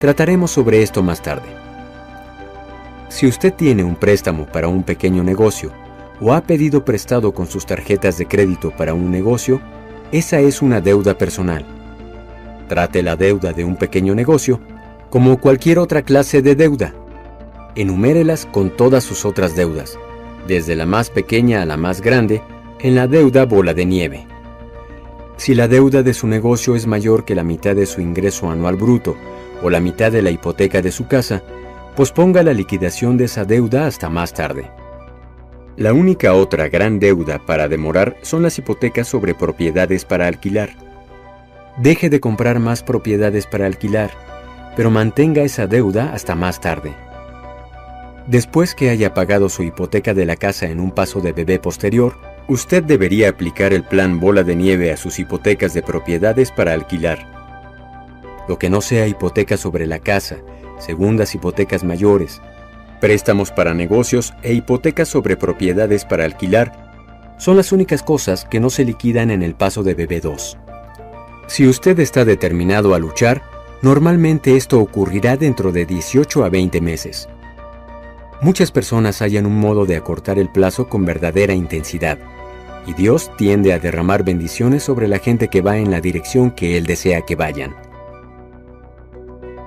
Trataremos sobre esto más tarde. Si usted tiene un préstamo para un pequeño negocio o ha pedido prestado con sus tarjetas de crédito para un negocio, esa es una deuda personal. Trate la deuda de un pequeño negocio como cualquier otra clase de deuda. Enumérelas con todas sus otras deudas, desde la más pequeña a la más grande, en la deuda bola de nieve. Si la deuda de su negocio es mayor que la mitad de su ingreso anual bruto o la mitad de la hipoteca de su casa, posponga la liquidación de esa deuda hasta más tarde. La única otra gran deuda para demorar son las hipotecas sobre propiedades para alquilar. Deje de comprar más propiedades para alquilar, pero mantenga esa deuda hasta más tarde. Después que haya pagado su hipoteca de la casa en un paso de bebé posterior, usted debería aplicar el plan bola de nieve a sus hipotecas de propiedades para alquilar. Lo que no sea hipoteca sobre la casa, segundas hipotecas mayores, préstamos para negocios e hipotecas sobre propiedades para alquilar son las únicas cosas que no se liquidan en el paso de bebé 2. Si usted está determinado a luchar, normalmente esto ocurrirá dentro de 18 a 20 meses. Muchas personas hallan un modo de acortar el plazo con verdadera intensidad, y Dios tiende a derramar bendiciones sobre la gente que va en la dirección que Él desea que vayan.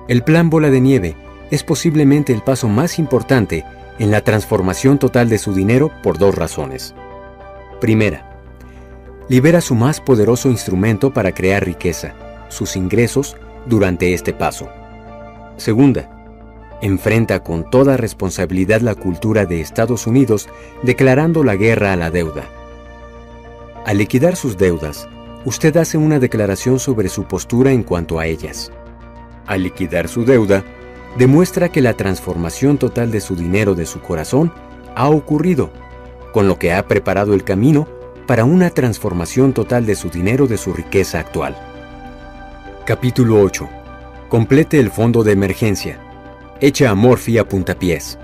El plan bola de nieve es posiblemente el paso más importante en la transformación total de su dinero por dos razones. Primera, libera su más poderoso instrumento para crear riqueza, sus ingresos, durante este paso. Segunda, enfrenta con toda responsabilidad la cultura de Estados Unidos declarando la guerra a la deuda. Al liquidar sus deudas, usted hace una declaración sobre su postura en cuanto a ellas. Al liquidar su deuda, demuestra que la transformación total de su dinero de su corazón ha ocurrido, con lo que ha preparado el camino para una transformación total de su dinero de su riqueza actual. Capítulo 8. Complete el fondo de emergencia. Echa a Murphy a puntapiés.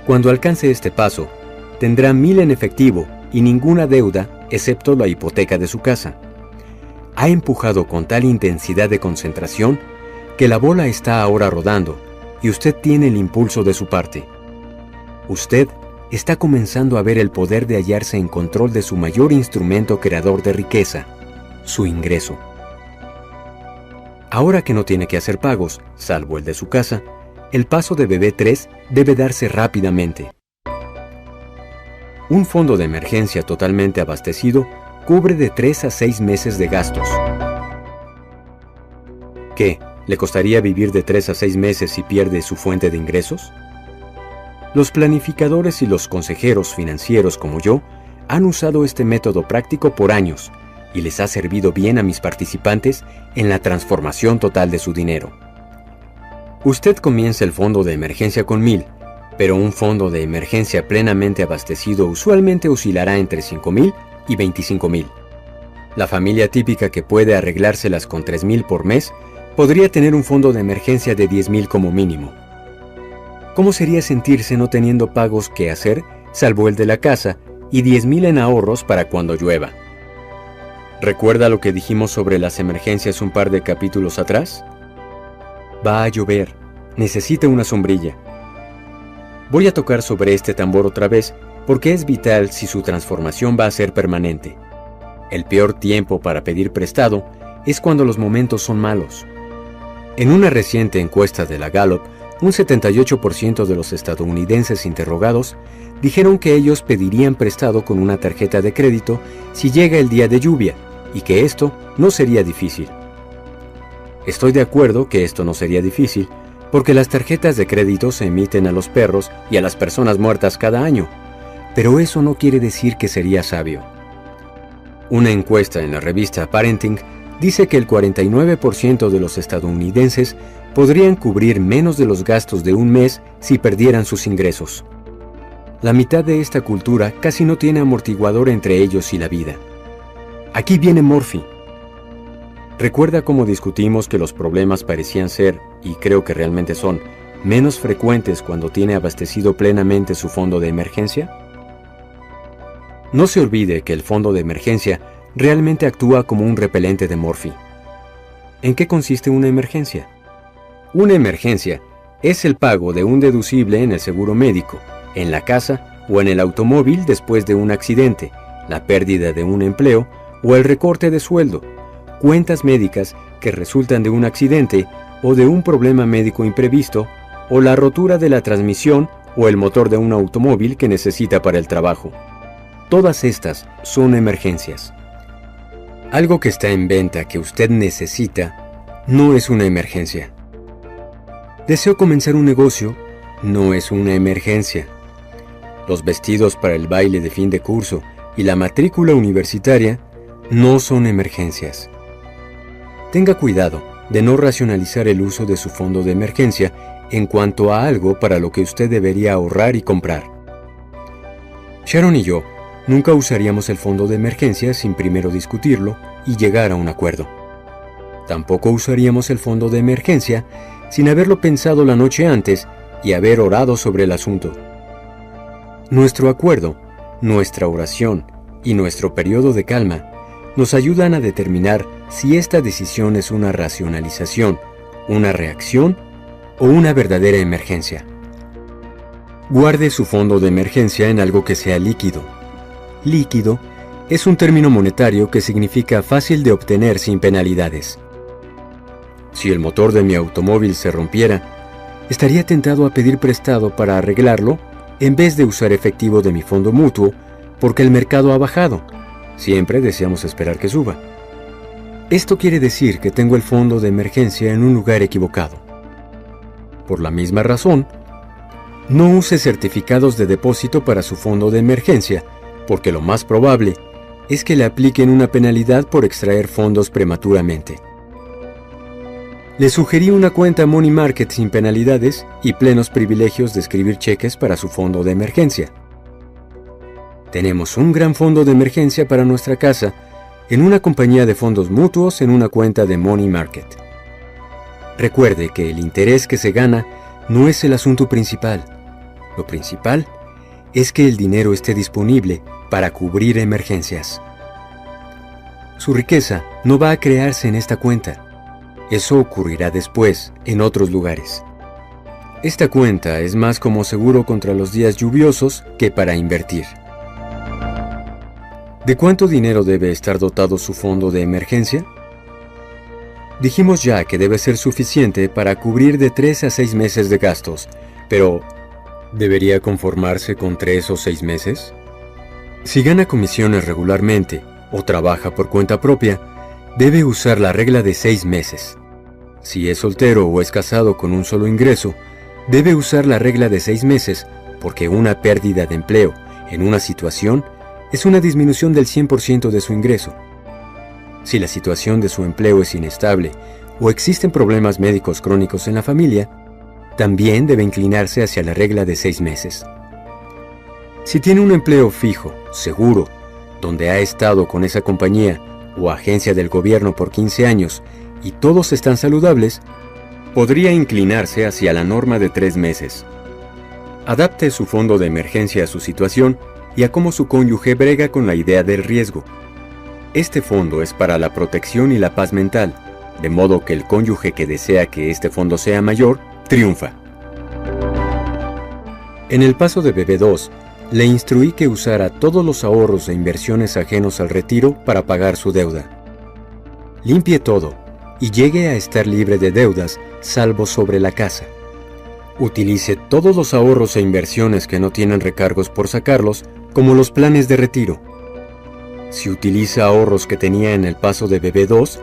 Cuando alcance este paso, tendrá 1,000 en efectivo y ninguna deuda excepto la hipoteca de su casa. Ha empujado con tal intensidad de concentración que la bola está ahora rodando y usted tiene el impulso de su parte. Usted está comenzando a ver el poder de hallarse en control de su mayor instrumento creador de riqueza, su ingreso. Ahora que no tiene que hacer pagos, salvo el de su casa, el paso de bebé 3 debe darse rápidamente. Un fondo de emergencia totalmente abastecido cubre de 3 a 6 meses de gastos. ¿Qué? ¿Le costaría vivir de 3 a 6 meses si pierde su fuente de ingresos? Los planificadores y los consejeros financieros como yo han usado este método práctico por años y les ha servido bien a mis participantes en la transformación total de su dinero. Usted comienza el fondo de emergencia con 1,000, pero un fondo de emergencia plenamente abastecido usualmente oscilará entre 5,000 y 25,000. La familia típica que puede arreglárselas con 3,000 por mes podría tener un fondo de emergencia de 10,000 como mínimo. ¿Cómo sería sentirse no teniendo pagos que hacer, salvo el de la casa, y 10,000 en ahorros para cuando llueva? ¿Recuerda lo que dijimos sobre las emergencias un par de capítulos atrás? Va a llover. Necesita una sombrilla. Voy a tocar sobre este tambor otra vez porque es vital si su transformación va a ser permanente. El peor tiempo para pedir prestado es cuando los momentos son malos. En una reciente encuesta de la Gallup, un 78% de los estadounidenses interrogados dijeron que ellos pedirían prestado con una tarjeta de crédito si llega el día de lluvia, y que esto no sería difícil. Estoy de acuerdo que esto no sería difícil, porque las tarjetas de crédito se emiten a los perros y a las personas muertas cada año, pero eso no quiere decir que sería sabio. Una encuesta en la revista Parenting dice que el 49% de los estadounidenses podrían cubrir menos de los gastos de un mes si perdieran sus ingresos. La mitad de esta cultura casi no tiene amortiguador entre ellos y la vida. Aquí viene Murphy. ¿Recuerda cómo discutimos que los problemas parecían ser, y creo que realmente son, menos frecuentes cuando tiene abastecido plenamente su fondo de emergencia? No se olvide que el fondo de emergencia realmente actúa como un repelente de Murphy. ¿En qué consiste una emergencia? Una emergencia es el pago de un deducible en el seguro médico, en la casa o en el automóvil después de un accidente, la pérdida de un empleo o el recorte de sueldo, cuentas médicas que resultan de un accidente o de un problema médico imprevisto, o la rotura de la transmisión o el motor de un automóvil que necesita para el trabajo. Todas estas son emergencias. Algo que está en venta que usted necesita no es una emergencia. Deseo comenzar un negocio, no es una emergencia. Los vestidos para el baile de fin de curso y la matrícula universitaria no son emergencias. Tenga cuidado de no racionalizar el uso de su fondo de emergencia en cuanto a algo para lo que usted debería ahorrar y comprar. Sharon y yo nunca usaríamos el fondo de emergencia sin primero discutirlo y llegar a un acuerdo. Tampoco usaríamos el fondo de emergencia sin haberlo pensado la noche antes y haber orado sobre el asunto. Nuestro acuerdo, nuestra oración y nuestro periodo de calma nos ayudan a determinar si esta decisión es una racionalización, una reacción o una verdadera emergencia. Guarde su fondo de emergencia en algo que sea líquido. Líquido es un término monetario que significa fácil de obtener sin penalidades. Si el motor de mi automóvil se rompiera, estaría tentado a pedir prestado para arreglarlo en vez de usar efectivo de mi fondo mutuo porque el mercado ha bajado. Siempre deseamos esperar que suba. Esto quiere decir que tengo el fondo de emergencia en un lugar equivocado. Por la misma razón, no use certificados de depósito para su fondo de emergencia, porque lo más probable es que le apliquen una penalidad por extraer fondos prematuramente. Le sugerí una cuenta Money Market sin penalidades y plenos privilegios de escribir cheques para su fondo de emergencia. Tenemos un gran fondo de emergencia para nuestra casa en una compañía de fondos mutuos en una cuenta de Money Market. Recuerde que el interés que se gana no es el asunto principal. Lo principal es que el dinero esté disponible para cubrir emergencias. Su riqueza no va a crearse en esta cuenta. Eso ocurrirá después, en otros lugares. Esta cuenta es más como seguro contra los días lluviosos que para invertir. ¿De cuánto dinero debe estar dotado su fondo de emergencia? Dijimos ya que debe ser suficiente para cubrir de 3 a 6 meses de gastos, pero ¿debería conformarse con 3 o 6 meses? Si gana comisiones regularmente o trabaja por cuenta propia, debe usar la regla de 6 meses. Si es soltero o es casado con un solo ingreso, debe usar la regla de 6 meses porque una pérdida de empleo en una situación es una disminución del 100% de su ingreso. Si la situación de su empleo es inestable o existen problemas médicos crónicos en la familia, también debe inclinarse hacia la regla de 6 meses. Si tiene un empleo fijo, seguro, donde ha estado con esa compañía o agencia del gobierno por 15 años y todos están saludables, podría inclinarse hacia la norma de 3 meses. Adapte su fondo de emergencia a su situación y a cómo su cónyuge brega con la idea del riesgo. Este fondo es para la protección y la paz mental, de modo que el cónyuge que desea que este fondo sea mayor, triunfa. En el paso de bebé 2, le instruí que usara todos los ahorros e inversiones ajenos al retiro para pagar su deuda. Limpie todo y llegue a estar libre de deudas, salvo sobre la casa. Utilice todos los ahorros e inversiones que no tienen recargos por sacarlos, como los planes de retiro. Si utiliza ahorros que tenía en el paso de bebé 2,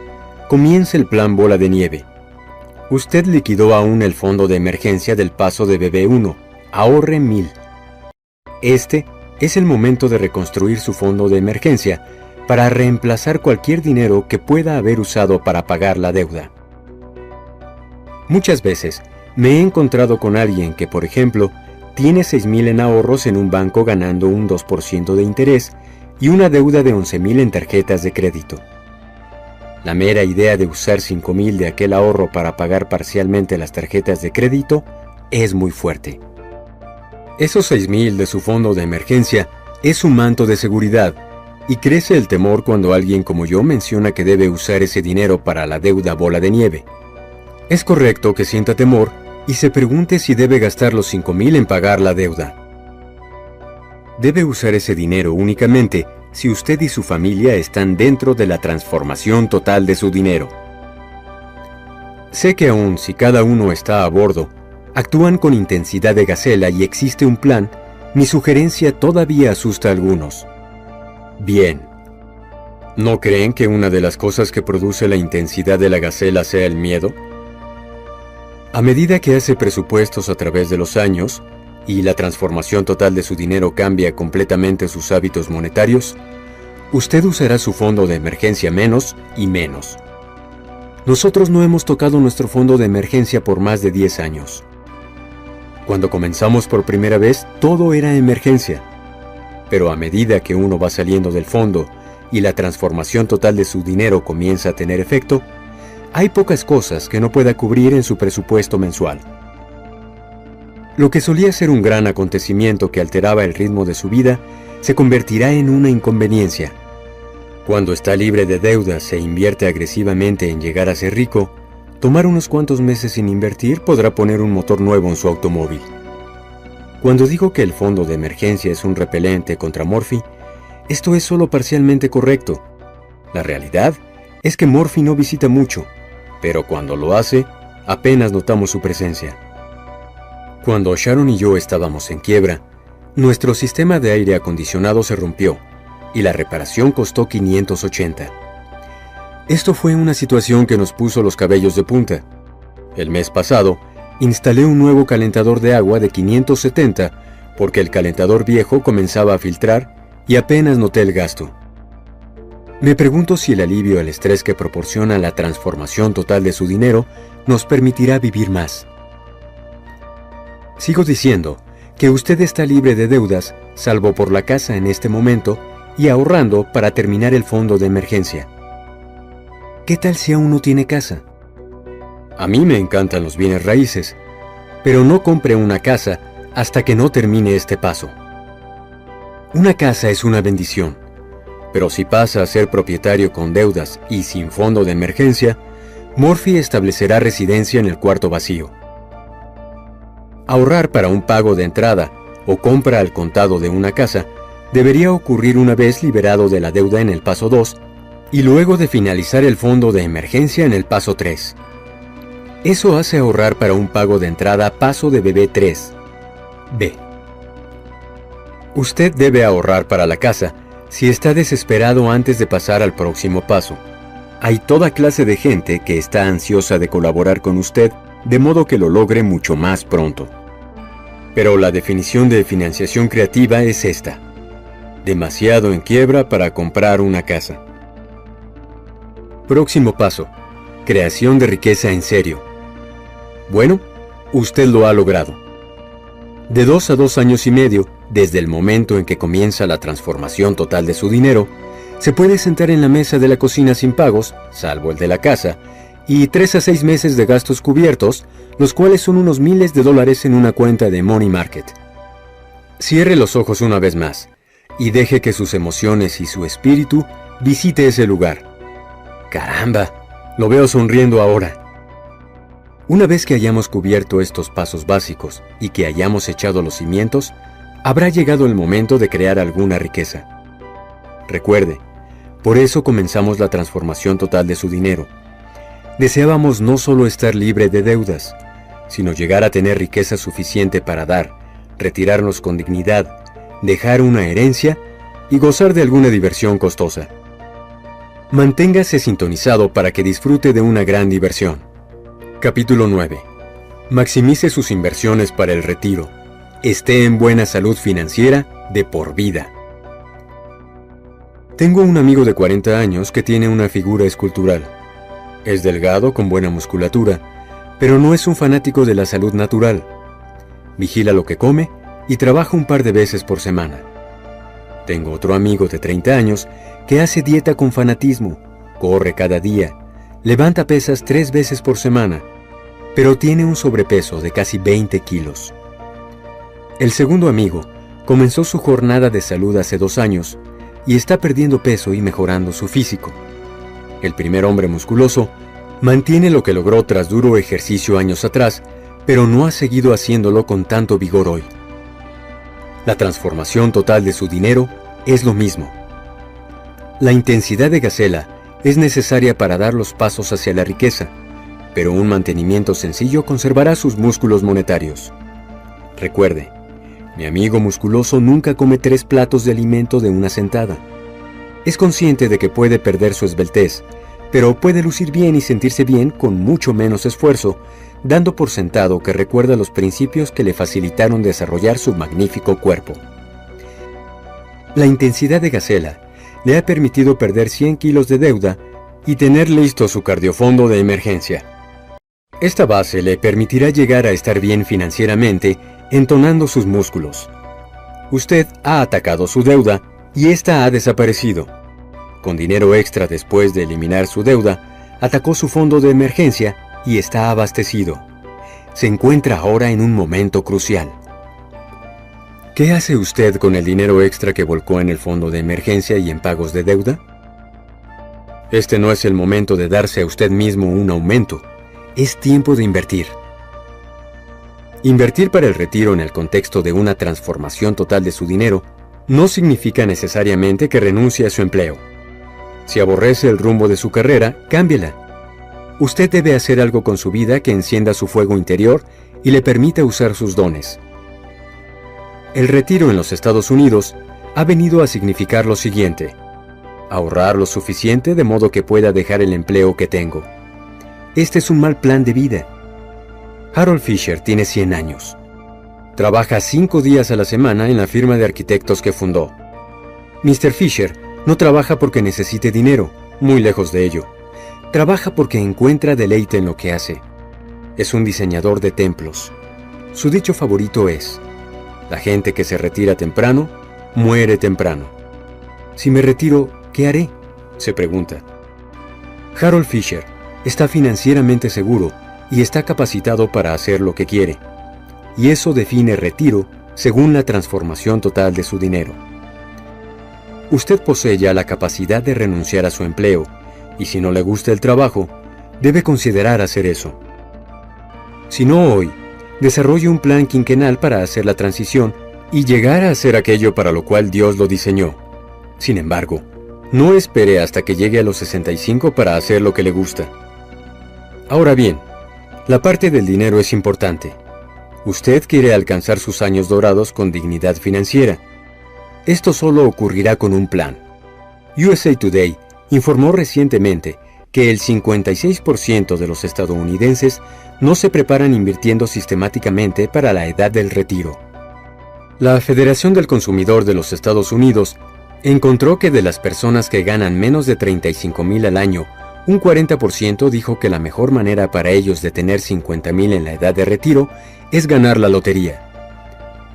comience el plan bola de nieve. Usted liquidó aún el fondo de emergencia del paso de bebé 1. Ahorre 1000. Este es el momento de reconstruir su fondo de emergencia para reemplazar cualquier dinero que pueda haber usado para pagar la deuda. Muchas veces me he encontrado con alguien que, por ejemplo, tiene 6,000 en ahorros en un banco ganando un 2% de interés y una deuda de 11,000 en tarjetas de crédito. La mera idea de usar 5,000 de aquel ahorro para pagar parcialmente las tarjetas de crédito es muy fuerte. Esos 6,000 de su fondo de emergencia es su manto de seguridad, y crece el temor cuando alguien como yo menciona que debe usar ese dinero para la deuda bola de nieve. Es correcto que sienta temor y se pregunte si debe gastar los 5,000 en pagar la deuda. Debe usar ese dinero únicamente si usted y su familia están dentro de la transformación total de su dinero. Sé que aun si cada uno está a bordo, actúan con intensidad de gacela y existe un plan, mi sugerencia todavía asusta a algunos. Bien. ¿No creen que una de las cosas que produce la intensidad de la gacela sea el miedo? A medida que hace presupuestos a través de los años, y la transformación total de su dinero cambia completamente sus hábitos monetarios, usted usará su fondo de emergencia menos y menos. Nosotros no hemos tocado nuestro fondo de emergencia por más de 10 años. Cuando comenzamos por primera vez, todo era emergencia. Pero a medida que uno va saliendo del fondo y la transformación total de su dinero comienza a tener efecto, hay pocas cosas que no pueda cubrir en su presupuesto mensual. Lo que solía ser un gran acontecimiento que alteraba el ritmo de su vida, se convertirá en una inconveniencia. Cuando está libre de deudas e invierte agresivamente en llegar a ser rico, tomar unos cuantos meses sin invertir podrá poner un motor nuevo en su automóvil. Cuando digo que el fondo de emergencia es un repelente contra Morphy, esto es solo parcialmente correcto. La realidad es que Morphy no visita mucho, pero cuando lo hace, apenas notamos su presencia. Cuando Sharon y yo estábamos en quiebra, nuestro sistema de aire acondicionado se rompió y la reparación costó $580. Esto fue una situación que nos puso los cabellos de punta. El mes pasado, instalé un nuevo calentador de agua de $570 porque el calentador viejo comenzaba a filtrar y apenas noté el gasto. Me pregunto si el alivio al estrés que proporciona la transformación total de su dinero nos permitirá vivir más. Sigo diciendo que usted está libre de deudas, salvo por la casa en este momento, y ahorrando para terminar el fondo de emergencia. ¿Qué tal si aún no tiene casa? A mí me encantan los bienes raíces, pero no compre una casa hasta que no termine este paso. Una casa es una bendición, pero si pasa a ser propietario con deudas y sin fondo de emergencia, Morphy establecerá residencia en el cuarto vacío. Ahorrar para un pago de entrada o compra al contado de una casa debería ocurrir una vez liberado de la deuda en el paso 2 y luego de finalizar el fondo de emergencia en el paso 3. Eso hace ahorrar para un pago de entrada paso de bebé 3. B. Usted debe ahorrar para la casa si está desesperado antes de pasar al próximo paso. Hay toda clase de gente que está ansiosa de colaborar con usted de modo que lo logre mucho más pronto. Pero la definición de financiación creativa es esta: demasiado en quiebra para comprar una casa. Próximo paso: creación de riqueza en serio. Bueno, usted lo ha logrado. De 2 a 2 años y medio, desde el momento en que comienza la transformación total de su dinero, se puede sentar en la mesa de la cocina sin pagos, salvo el de la casa, y 3 a 6 meses de gastos cubiertos, los cuales son unos miles de dólares en una cuenta de Money Market. Cierre los ojos una vez más y deje que sus emociones y su espíritu visite ese lugar. ¡Caramba! Lo veo sonriendo ahora. Una vez que hayamos cubierto estos pasos básicos y que hayamos echado los cimientos, habrá llegado el momento de crear alguna riqueza. Recuerde, por eso comenzamos la transformación total de su dinero. Deseábamos no solo estar libre de deudas, sino llegar a tener riqueza suficiente para dar, retirarnos con dignidad, dejar una herencia y gozar de alguna diversión costosa. Manténgase sintonizado para que disfrute de una gran diversión. Capítulo 9. Maximice sus inversiones para el retiro. Esté en buena salud financiera de por vida. Tengo un amigo de 40 años que tiene una figura escultural. Es delgado, con buena musculatura, pero no es un fanático de la salud natural. Vigila lo que come y trabaja un par de veces por semana. Tengo otro amigo de 30 años que hace dieta con fanatismo, corre cada día, levanta pesas 3 veces por semana, pero tiene un sobrepeso de casi 20 kilos. El segundo amigo comenzó su jornada de salud hace 2 años y está perdiendo peso y mejorando su físico. El primer hombre musculoso Mantiene lo que logró tras duro ejercicio años atrás, pero no ha seguido haciéndolo con tanto vigor hoy. La transformación total de su dinero es lo mismo. La intensidad de gacela es necesaria para dar los pasos hacia la riqueza, pero un mantenimiento sencillo conservará sus músculos monetarios. Recuerde, mi amigo musculoso nunca come 3 platos de alimento de una sentada. Es consciente de que puede perder su esbeltez, pero puede lucir bien y sentirse bien con mucho menos esfuerzo, dando por sentado que recuerda los principios que le facilitaron desarrollar su magnífico cuerpo. La intensidad de gacela le ha permitido perder 100 kilos de deuda y tener listo su cardiofondo de emergencia. Esta base le permitirá llegar a estar bien financieramente, entonando sus músculos. Usted ha atacado su deuda y ésta ha desaparecido. Con dinero extra después de eliminar su deuda, atacó su fondo de emergencia y está abastecido. Se encuentra ahora en un momento crucial. ¿Qué hace usted con el dinero extra que volcó en el fondo de emergencia y en pagos de deuda? Este no es el momento de darse a usted mismo un aumento. Es tiempo de invertir. Invertir para el retiro en el contexto de una transformación total de su dinero no significa necesariamente que renuncie a su empleo. Si aborrece el rumbo de su carrera, cámbiela. Usted debe hacer algo con su vida que encienda su fuego interior y le permita usar sus dones. El retiro en los Estados Unidos ha venido a significar lo siguiente: ahorrar lo suficiente de modo que pueda dejar el empleo que tengo. Este es un mal plan de vida. Harold Fisher tiene 100 años. Trabaja 5 días a la semana en la firma de arquitectos que fundó. Mr. Fisher no trabaja porque necesite dinero, muy lejos de ello. Trabaja porque encuentra deleite en lo que hace. Es un diseñador de templos. Su dicho favorito es: la gente que se retira temprano, muere temprano. Si me retiro, ¿qué haré?, se pregunta. Harold Fisher está financieramente seguro y está capacitado para hacer lo que quiere. Y eso define retiro según la transformación total de su dinero. Usted posee ya la capacidad de renunciar a su empleo, y si no le gusta el trabajo, debe considerar hacer eso. Si no hoy, desarrolle un plan quinquenal para hacer la transición y llegar a hacer aquello para lo cual Dios lo diseñó. Sin embargo, no espere hasta que llegue a los 65 para hacer lo que le gusta. Ahora bien, la parte del dinero es importante. Usted quiere alcanzar sus años dorados con dignidad financiera. Esto solo ocurrirá con un plan. USA Today informó recientemente que el 56% de los estadounidenses no se preparan invirtiendo sistemáticamente para la edad del retiro. La Federación del Consumidor de los Estados Unidos encontró que de las personas que ganan menos de $35,000 al año, un 40% dijo que la mejor manera para ellos de tener $50,000 en la edad de retiro es ganar la lotería.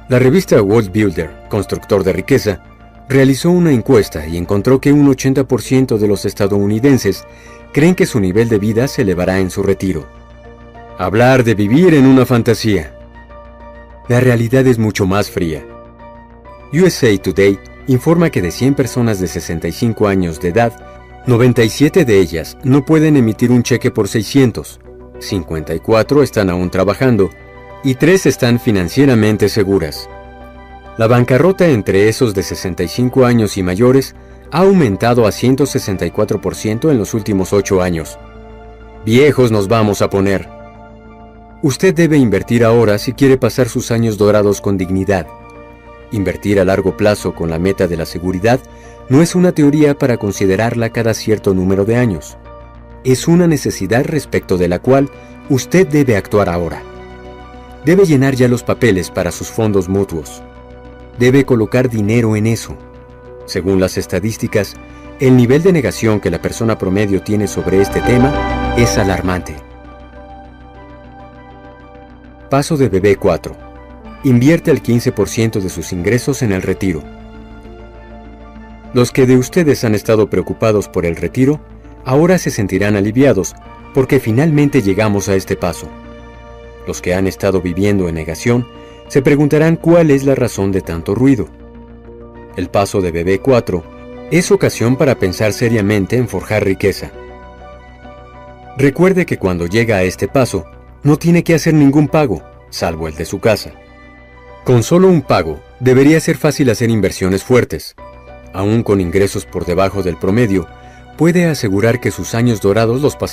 La revista Wealth Builder, constructor de riqueza, realizó una encuesta y encontró que un 80% de los estadounidenses creen que su nivel de vida se elevará en su retiro. Hablar de vivir en una fantasía. La realidad es mucho más fría. USA Today informa que de 100 personas de 65 años de edad, 97 de ellas no pueden emitir un cheque por 600, 54 están aún trabajando y 3 están financieramente seguras. La bancarrota entre esos de 65 años y mayores ha aumentado a 164% en los últimos 8 años. Viejos nos vamos a poner. Usted debe invertir ahora si quiere pasar sus años dorados con dignidad. Invertir a largo plazo con la meta de la seguridad no es una teoría para considerarla cada cierto número de años. Es una necesidad respecto de la cual usted debe actuar ahora. Debe llenar ya los papeles para sus fondos mutuos. Debe colocar dinero en eso. Según las estadísticas, el nivel de negación que la persona promedio tiene sobre este tema es alarmante. Paso de bebé 4. Invierte el 15% de sus ingresos en el retiro. Los que de ustedes han estado preocupados por el retiro, ahora se sentirán aliviados porque finalmente llegamos a este paso. Los que han estado viviendo en negación se preguntarán cuál es la razón de tanto ruido. El paso de bebé 4 es ocasión para pensar seriamente en forjar riqueza. Recuerde que cuando llega a este paso, no tiene que hacer ningún pago, salvo el de su casa. Con solo un pago, debería ser fácil hacer inversiones fuertes. Aún con ingresos por debajo del promedio, puede asegurar que sus años dorados los pasará